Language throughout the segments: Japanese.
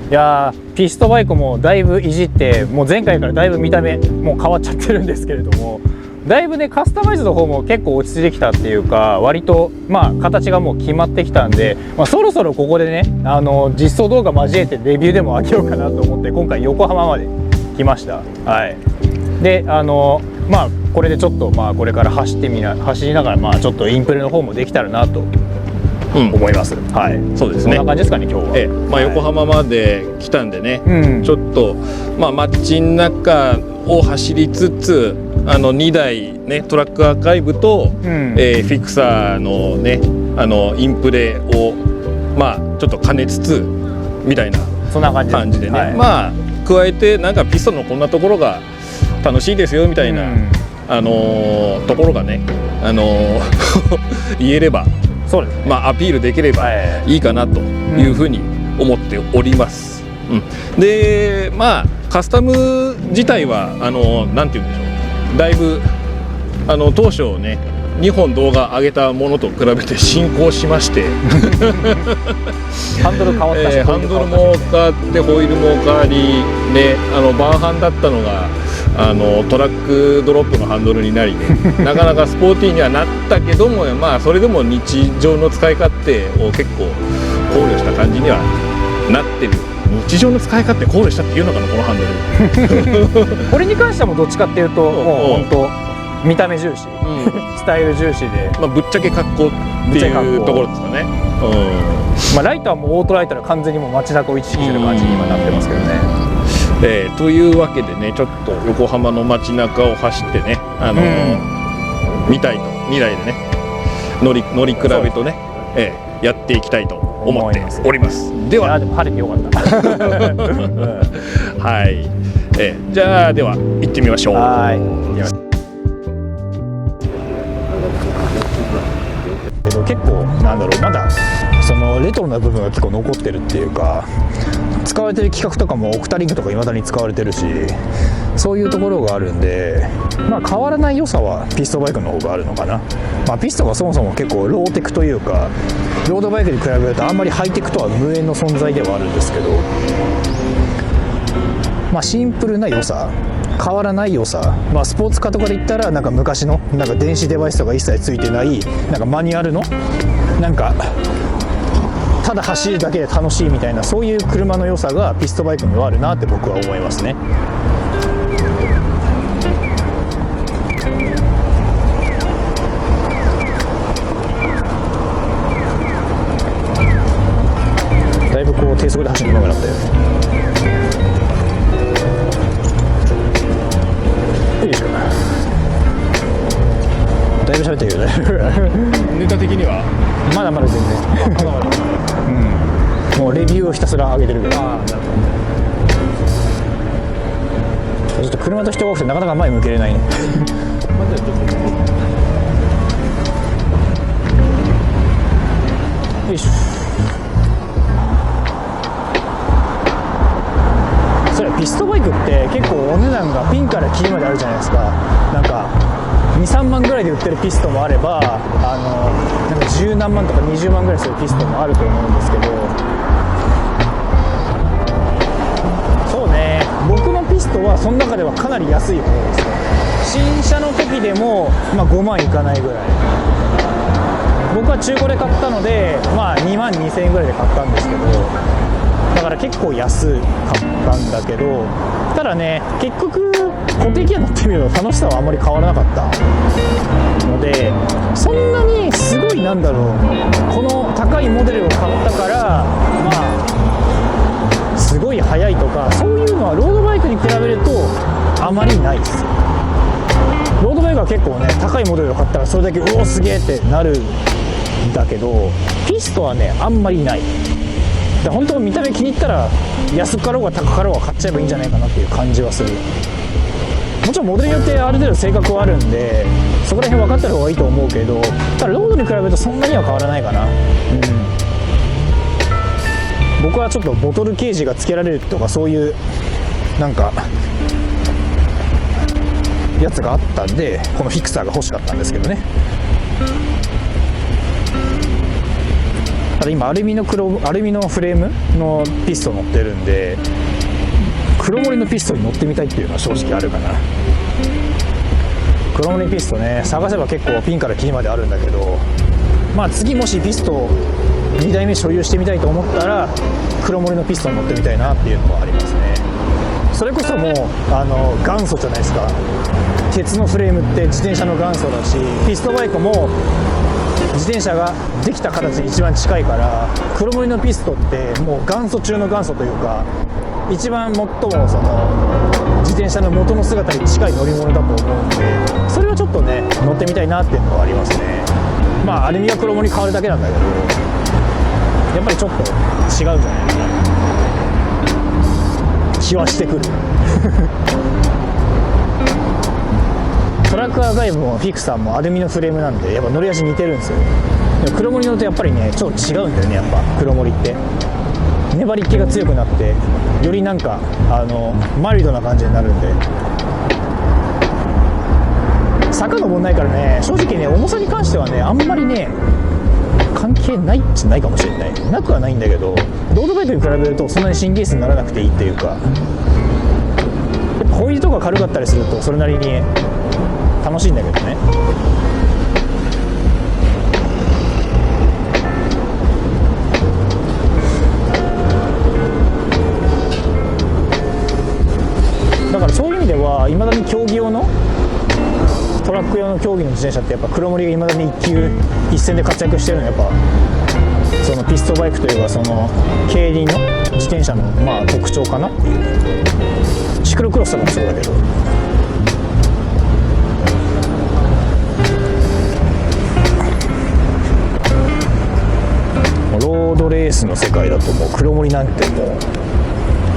いやー、ピストバイクもだいぶいじって、もう前回からだいぶ見た目もう変わっちゃってるんですけれども、だいぶねカスタマイズの方も結構落ち着いてきたっていうか、割とまあ形がもう決まってきたんで、そろそろここでね実装動画交えてレビューでもあげようかなと思って今回横浜まで来ました。はい。でこれでちょっとこれから走りながらちょっとインプレの方もできたらなと思います。はい。そうですね。こんな感じですかね今日は。横浜まで来たんでね、ちょっと街の中を走りつつ2台ねトラックアーカイブと、フィクサーのねインプレをちょっと兼ねつつみたいなそんな感じでね、加えてなんかピストンのこんなところが楽しいですよみたいな、ところがね言えれば、そうですね、アピールできればいいかなというふうに思っております。でカスタム自体はなんて言うんでしょう、だいぶ当初ね2本動画上げたものと比べて進行しましてハンドル変わったし、ハンドルも変わってホイールも変わりね、バンハンだったのがトラックドロップのハンドルになりねなかなかスポーティーにはなったけどもそれでも日常の使い勝手を結構考慮した感じにはなってる。日常の使い勝手考慮したっていうのかなこのハンドルこれに関してはもうどっちかっていうともう本当見た目重視、スタイル重視で、ぶっちゃけ格好っていうところですかね。ライトはもうオートライトは完全にもう街中を意識してる感じに今なってますけどね。というわけでねちょっと横浜の街中を走ってね見たいと2台でね乗り比べとね、やっていきたいと思っております。では、でも晴れてよかったはい、じゃあでは行ってみましょう。結構なんだろう、まだそのレトロな部分が結構残ってるっていうか、使われてる規格とかもオクタリングとかいまだに使われてるし、そういうところがあるんで、変わらない良さはピストバイクの方があるのかな。ピストがそもそも結構ローテクというか、ロードバイクに比べるとあんまりハイテクとは無縁の存在ではあるんですけど、シンプルな良さ、変わらない良さ、スポーツカーとかで言ったらなんか昔のなんか電子デバイスとか一切ついてないなんかマニュアルのなんかただ走るだけで楽しいみたいな、そういう車の良さがピストバイクにはあるなって僕は思いますね。だいぶこう低速で走るのがなったよね。だいぶ喋ったけどねネタ的にはまだまだ全然もうレビューをひたすら上げてるけど、ちょっと車と人が多くてなかなか前向けれないねよいしょ。それはピストバイクって結構お値段がピンからキリまであるじゃないですか。なんか2、3万ぐらいで売ってるピストもあれば、なんか10何万とか20万ぐらいするピストもあると思うんですけど、そうね、僕のピストはその中ではかなり安い方ですね。新車の時でも、5万いかないぐらい。僕は中古で買ったので、2万2000円ぐらいで買ったんですけど、だから結構安かったんだけど、ただね結局固定ギア乗ってみると楽しさはあんまり変わらなかったので、そんなにすごいこの高いモデルを買ったからすごい速いとかそういうのはロードバイクに比べるとあまりないです。ロードバイクは結構ね高いモデルを買ったらそれだけおおすげえってなるんだけど、ピストはねあんまりない。本当見た目気に入ったら安かろうが高かろうが買っちゃえばいいんじゃないかなっていう感じはする。もちろんモデルによってある程度性格はあるんでそこら辺分かってる方がいいと思うけど、ただロードに比べるとそんなには変わらないかな。僕はちょっとボトルケージがつけられるとかそういうなんかやつがあったんでこのフィクサーが欲しかったんですけどね。ただ今アルミのフレームのピストン乗ってるんで、黒森のピストンに乗ってみたいっていうのは正直あるかな。黒森ピストね、探せば結構ピンからキーまであるんだけど、まあ次もしピスト2台目所有してみたいと思ったら黒森のピストン乗ってみたいなっていうのはありますね。それこそもう元祖じゃないですか。鉄のフレームって自転車の元祖だし、ピストバイクも自転車ができた形に一番近いから、黒森のピストってもう元祖中の元祖というか、一番最もその自転車の元の姿に近い乗り物だと思うんで、それをちょっとね乗ってみたいなっていうのはありますね。まあアルミが黒森に変わるだけなんだけど、やっぱりちょっと違うんじゃないかな気はしてくるトラックアーカイブもフィクサーもアルミのフレームなんで、やっぱ乗り味似てるんですよ。でも黒森乗るとやっぱりねちょっと違うんだよね。やっぱ黒森って粘り気が強くなって、よりなんかマイルドな感じになるんで、坂登んないからね、正直ね重さに関してはねあんまりね関係ないっちゃないかもしれない。なくはないんだけど、ロードバイクに比べるとそんなに神経質にならなくていいっていうか、ホイールとか軽かったりするとそれなりに楽しいんだけどね。だからそういう意味ではいまだに競技用のトラック用の競技の自転車ってやっぱ黒森がいまだに一級一線で活躍してるのはやっぱそのピストバイクというかその競輪の自転車のまあ特徴かなっていう。シクロクロスとかもそうだけど、ロードレースの世界だともう黒森なんてもう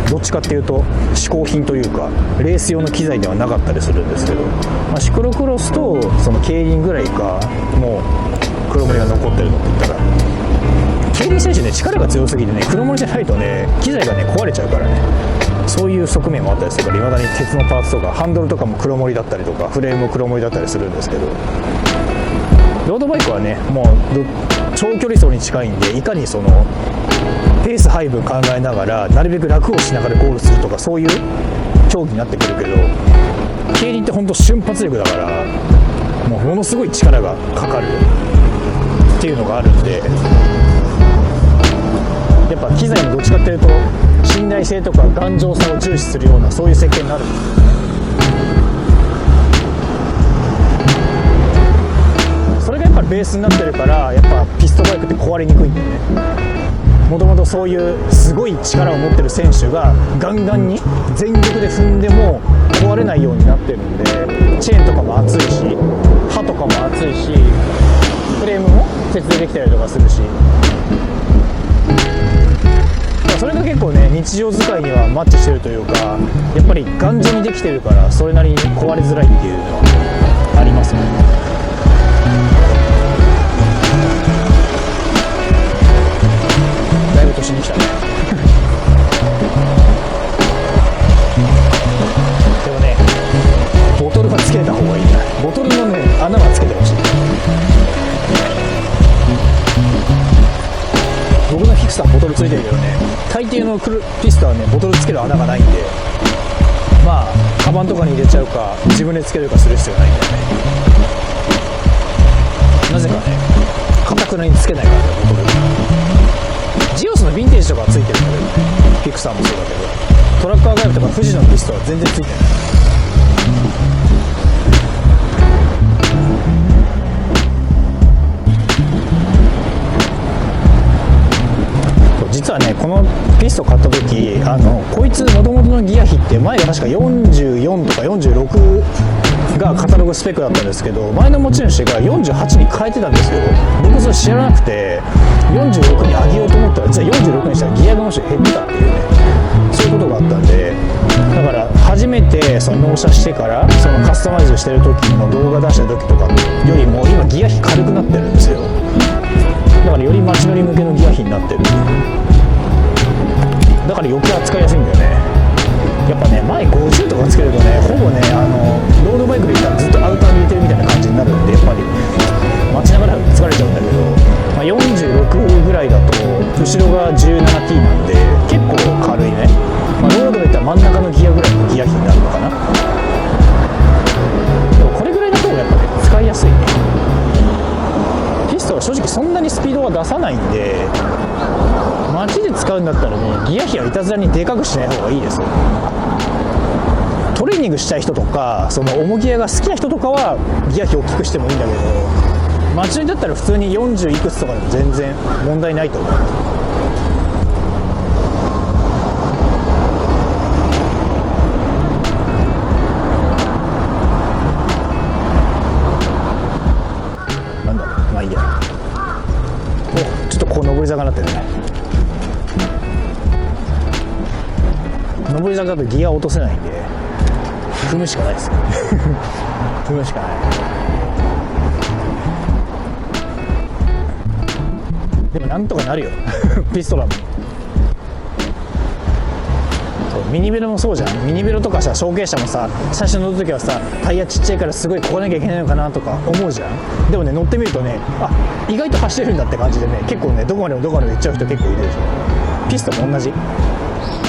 どっちかっていうと嗜好品というかレース用の機材ではなかったりするんですけど、まあ、シクロクロスとその競輪ぐらいかもう黒森が残ってるのって言ったら、競輪選手ね力が強すぎてね黒森じゃないとね機材がね壊れちゃうからね、そういう側面もあったりするから、いまだに鉄のパーツとかハンドルとかも黒森だったりとかフレームも黒森だったりするんですけど、ロードバイクはねもう長距離走に近いんで、いかにそのペース配分考えながらなるべく楽をしながらゴールするとか、そういう競技になってくるけど、競輪って本当瞬発力だからもうものすごい力がかかるっていうのがあるんで、やっぱ機材もどっちかっていうと信頼性とか頑丈さを重視するようなそういう設計になるんです。それがやっぱりベースになってるから、やっぱピストバイクって壊れにくいんだよね。もともとそういうすごい力を持ってる選手がガンガンに全力で踏んでも壊れないようになってるんで、チェーンとかも厚いし刃とかも厚いしフレームも鉄でできたりとかするし、それが結構ね日常使いにはマッチしてるというか、やっぱり頑丈にできてるからそれなりに壊れづらいっていうのはありますよね。だいぶ年に来たねでもねボトルはつけた方がいいな。ボトルのね穴はつけてほしい。僕のフィクサーボトルついてるけどね、大抵のピストはねボトルつける穴がないんで、まあカバンとかに入れちゃうか自分でつけるかする必要ないんだよね。なぜかね硬くなにつけないからねボトル。ジオスのヴィンテージとかはついてるんだけどね、フィクサーもそうだけど、トラックアーガイブとか富士のピストは全然ついてない。実はねこのピスト買った時こいつ元々のギア比って前が確か44とか46がカタログスペックだったんですけど、前の持ち主が48に変えてたんですよ。僕それ知らなくて46に上げようと思ったら実は46にしたらギアがもし減ってたっていうね、そういうことがあったんで、だから初めてその納車してからそのカスタマイズしてる時の動画出した時とかよりも今ギア比軽くなってるんですよ。だからより街乗り向けのギア比になってる。だから余計扱いやすいんだよね。やっぱね前50とかつけるとねほぼねロードバイクで言ったらずっとアウターに入れてるみたいな感じになるんで、やっぱり待ちながら疲れちゃうんだけど、まあ、46ぐらいだと後ろが 17T なんで結構軽いね、まあ、ロードでいったら真ん中のギアぐらいのギア比になるのかな。でもこれぐらいの方がやっぱね使いやすいね。ピストは正直そんなにスピードは出さないんで、街で使うんだったらねギア比はいたずらにでかくしない方がいいですよ。トレーニングしたい人とかその重ギアが好きな人とかはギア比大きくしてもいいんだけど、街乗りだったら普通に40いくつとかでも全然問題ないと思う。なんだろう、まあいいや。お、ちょっとこう上り坂になってるね。上り坂だとギア落とせないんで踏むしかないですよ踏むしかない。でもなんとかなるよピストラも。そうミニベロもそうじゃん。ミニベロとかさ、小径車もさ、最初乗るときはさタイヤちっちゃいからすごいこがなきゃいけないのかなとか思うじゃん。でもね乗ってみるとね、あ、意外と走れるんだって感じでね、結構ねどこまでもどこまでも行っちゃう人結構いるでしょ。ピストも同じ。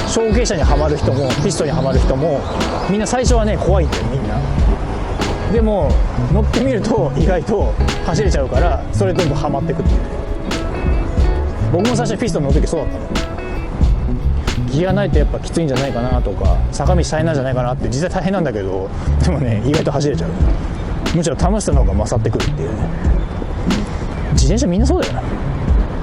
小径車にはまる人もピストにはまる人もみんな最初はね怖いんだよみんな。でも乗ってみると意外と走れちゃうから、それどんどんはまってくっていう。僕も最初ピスト乗る時そうだったの。ギアないとやっぱきついんじゃないかなとか、坂道大変なんじゃないかなって。実際大変なんだけど、でもね意外と走れちゃう。むしろ楽しさの方が勝ってくるっていうね。自転車みんなそうだよな。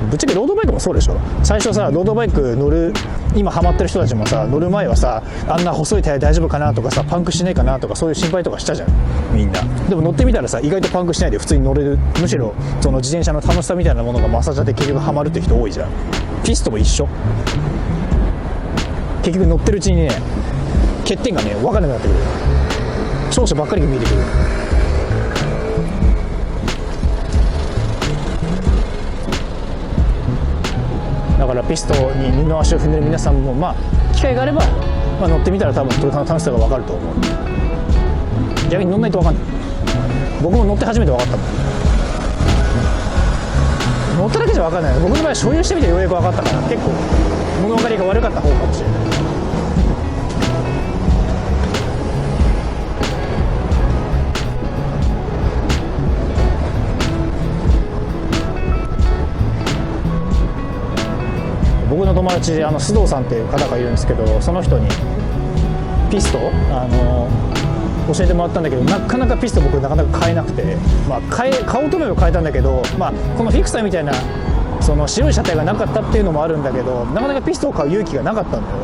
ぶっちゃけロードバイクもそうでしょ。最初さロードバイク乗る今ハマってる人たちもさ、乗る前はさあんな細いタイヤ大丈夫かなとかさ、パンクしないかなとかそういう心配とかしたじゃんみんな。でも乗ってみたらさ意外とパンクしないで普通に乗れる。むしろその自転車の楽しさみたいなものが勝っちゃって結局ハマるって人多いじゃん。ピストも一緒。結局乗ってるうちにね欠点がね分かんなくなってくる。長所ばっかりが見えてくる。だからピストに二の足を踏んでる皆さんも、まあ機会があれば、まあ、乗ってみたら多分楽しさが分かると思う。逆に乗んないと分かんない。僕も乗って初めて分かったもん。乗っただけじゃ分かんない。僕の場合所有してみてようやく分かったから、結構物分かりが悪かった方かもしれない。僕の友達須藤さんっていう方がいるんですけど、その人にピスト教えてもらったんだけど、なかなかピスト僕なかなか買えなくて、まあ、買おうと思えば買えたんだけど、まあ、このフィクサーみたいなその白い車体がなかったっていうのもあるんだけど、なかなかピストを買う勇気がなかったんだよ。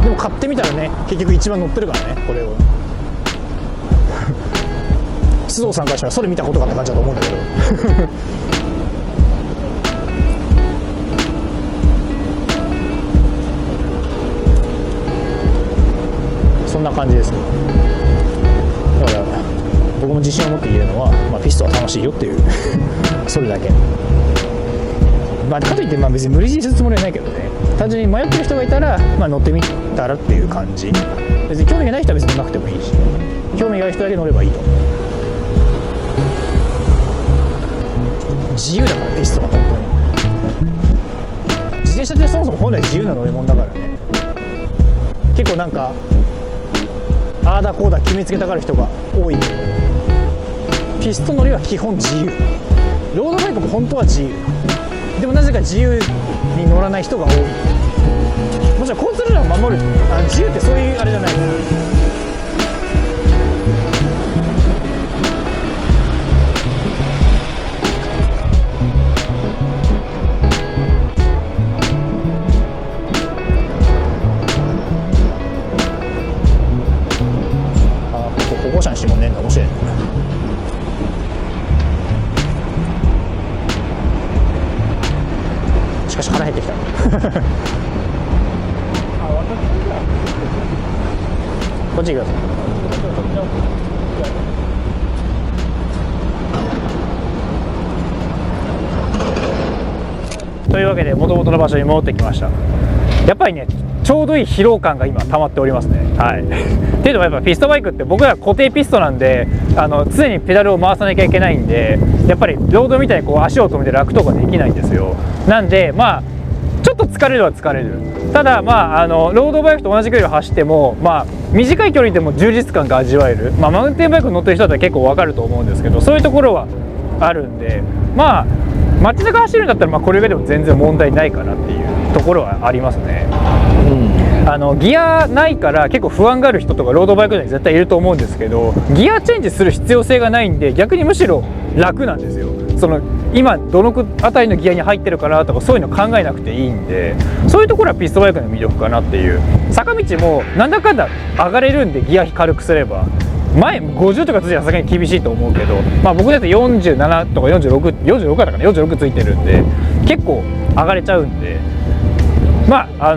でも買ってみたらね結局一番乗ってるからねこれを須藤さんからしたらそれ見たことかって感じだと思うんだけどそんな感じですね。だから僕も自信を持って言えるのは、まあ、ピストは楽しいよっていうそれだけ。まあ、かといってまあ別に無理強いするつもりはないけどね、単純に迷ってる人がいたら、まあ、乗ってみたらっていう感じ。別に興味がない人は別に乗らなくてもいいし、興味がある人だけ乗ればいいと思う。自由だからピストは本当に。自転車ってそもそも本来自由な乗り物だからね。結構なんかああだこうだ決めつけたがる人が多いけど、ピスト乗りは基本自由。ロードバイクも本当は自由。でもなぜか自由に乗らない人が多い。もちろん交通ルールを守る自由ってそういうあれじゃないから。歩行者にしてもねえんだ面白いね。しかし腹減ってきたこっち行ください。というわけで元々の場所に戻ってきました。やっぱりねちょうどいい疲労感が今溜まっておりますね。はいっていうのはやっぱピストバイクって僕ら固定ピストなんで常にペダルを回さなきゃいけないんで、やっぱりロードみたいにこう足を止めて楽とかできないんですよ。なんでまあちょっと疲れるは疲れる。ただまあロードバイクと同じ距離を走ってもまあ短い距離でも充実感が味わえる、まあ、マウンテンバイク乗ってる人だったら結構わかると思うんですけど、そういうところはあるんで、まあ街中走るんだったらまあこれぐらいでも全然問題ないかなっていうところはありますね。ギアないから結構不安がある人とかロードバイクには絶対いると思うんですけど、ギアチェンジする必要性がないんで逆にむしろ楽なんですよ。その今どの辺りのギアに入ってるかなとかそういうの考えなくていいんで、そういうところはピストバイクの魅力かなっていう。坂道もなんだかんだ上がれるんでギア軽くすれば、前50とかついたらさすがに厳しいと思うけど、まあ僕だって47とか46だったかな、46ついてるんで結構上がれちゃうんで、まあ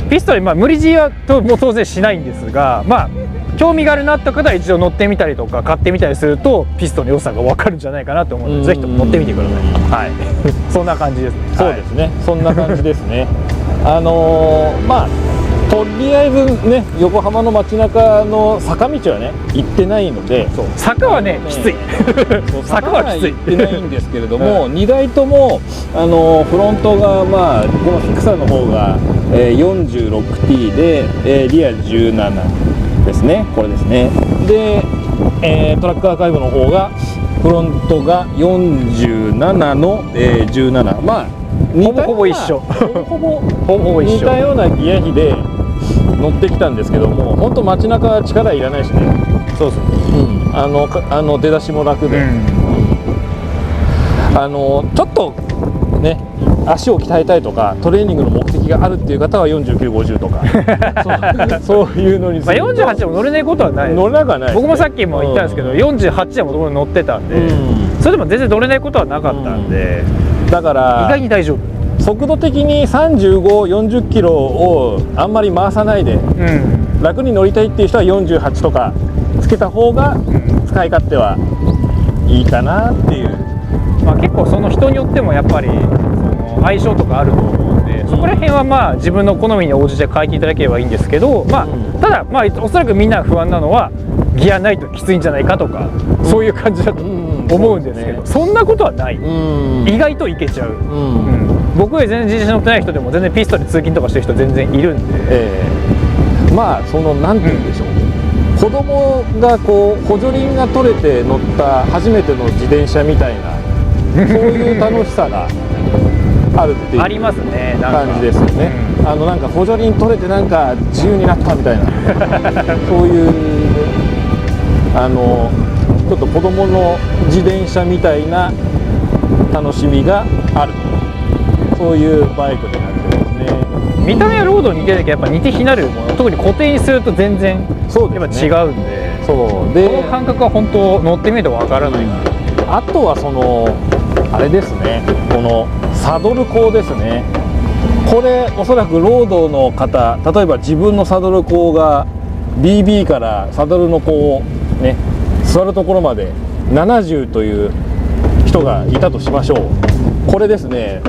ピストル、まあ、無理強いはもう当然しないんですが、まあ興味があるなって方は一度乗ってみたりとか買ってみたりするとピストンの良さが分かるんじゃないかなと思うので、ぜひとも乗ってみてください。はいそんな感じですね。そうですね、そんな感じですね。まあとりあえずね、横浜の街中の坂道はね行ってないので、坂はねきつい坂はきつい行ってないんですけれども、2台ともフロントがまあこのフィクサーの方が、46T で、リア17ですね、これですね。で、トラックアーカイブの方がフロントが47の、17、まあほぼ一緒ほぼ似たようなギア比で乗ってきたんですけども、本当街中は力いらないしね。そうそう、出だしも楽で、ちょっとね足を鍛えたいとかトレーニングの目的があるっていう方は49、50とかそういうのにすると、48でも乗れないことはないです。乗れなくはないですね。僕もさっきも言ったんですけど、48でも僕も乗ってたんで、それでも全然乗れないことはなかったんで、だから意外に大丈夫。速度的に35、40キロをあんまり回さないで、楽に乗りたいっていう人は48とかつけた方が使い勝手はいいかなっていう。まあ、結構その人によってもやっぱりその相性とかあると思うんで、そこら辺はまあ自分の好みに応じて変えていただければいいんですけど、まあ、ただまあおそらくみんな不安なのはギアないときついんじゃないかとか、そういう感じだと思うんですけど、そんなことはない。意外といけちゃう。僕より全然自転車乗ってない人でも全然ピストルで通勤とかしてる人全然いるんで、まあそのなんて言うんでしょう、子供がこう補助輪が取れて乗った初めての自転車みたいなそういう楽しさがあるっていうありますね、感じですよね。なんか補助輪取れてなんか自由になったみたいなそういうちょっと子供の自転車みたいな楽しみがある、そういうバイクになってますね。見た目はロードに似てるけどやっぱ似て非なるもの、特に固定にすると全然やっぱ違うんで、そうでこの感覚は本当乗ってみるとわからない。あとはそのあれですね、このサドル高ですね。これおそらくロードの方、例えば自分のサドル高が BB からサドルのこうね座るところまで70という人がいたとしましょう。これですね、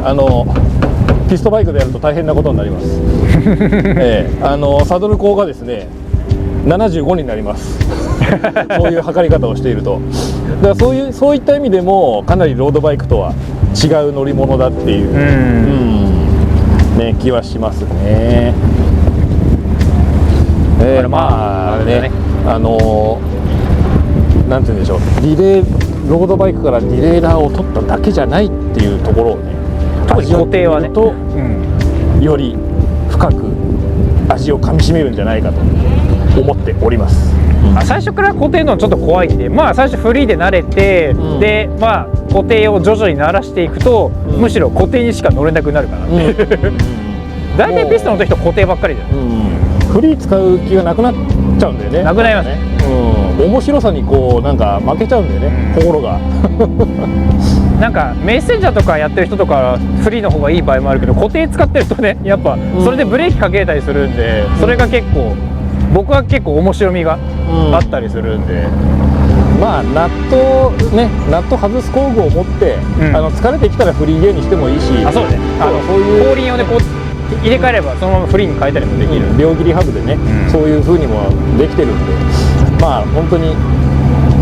ピストバイクでやると大変なことになります、サドル高がですね75になりますそういう測り方をしていると。だからそういった意味でもかなりロードバイクとは違う乗り物だっていう、ね、気はしますね。まあね、なんて言うんでしょう、ロードバイクからディレイラーを取っただけじゃないっていうところをね、特に固定はねと、より深く味をかみしめるんじゃないかと思っております。最初から固定のちょっと怖いんで、まあ最初フリーで慣れて、でまあ固定を徐々に慣らしていくと、むしろ固定にしか乗れなくなるかなって大体ピストンの時と固定ばっかりじゃん、フリー使う気がなくなっちゃうんだよね。なくなりますね。面白さにこうなんか負けちゃうんだよね、心がなんかメッセンジャーとかやってる人とかフリーの方がいい場合もあるけど、固定使ってるとねやっぱそれでブレーキかけれたりするんで、それが結構僕は結構面白みがあったりするんで、まあナット外す工具を持って、疲れてきたらフリーゲーにしてもいいし、そうね、そういう後輪をねこう入れ替えればそのままフリーに変えたりもできる、両切りハブでね、そういう風にもできてるんで、まあ本当に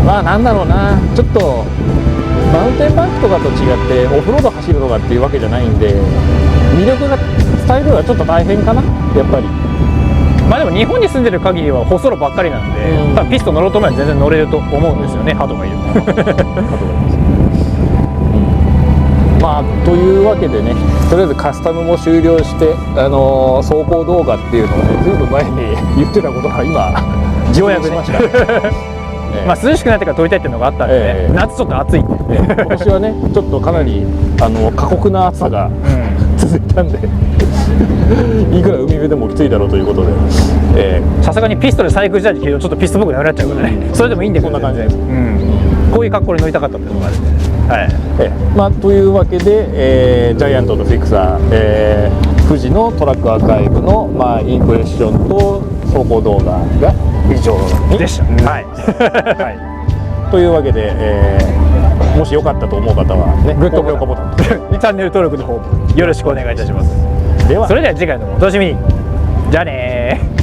まあなんだろうな、ちょっとマウンテンバイクとかと違ってオフロード走るとかっていうわけじゃないんで、魅力が伝えるのはちょっと大変かな、やっぱり。まあでも日本に住んでる限りは細路ばっかりなんで、うん多分ピスト乗ろうと思えば全然乗れると思うんですよね、ハトがいるまあというわけでね、とりあえずカスタムも終了して、走行動画っていうのをね、ずいぶん前に言ってたことが今ようやくね実現しましたまあ涼しくなってから撮りたいっていうのがあったんでね、夏ちょっと暑いんで、今年はねちょっとかなり過酷な暑さが続いたんでいくら海辺でもきついだろうということで、さすがにピストでサイクルジャージ着るとちょっとピストっぽくなくなっちゃうからね、それでもいいんだけど、こんな感じでこういう格好に乗りたかったっていうのがあるんで、はいまあ、というわけで、ジャイアントとフィクサー、富士のトラックアーカイブの、まあ、インプレッションと走行動画が以上でした、はいというわけで、もしよかったと思う方はね、グッド高評価ボタンチャンネル登録の方もよろしくお願いいたします。ではそれでは次回のお楽しみに。じゃあねー。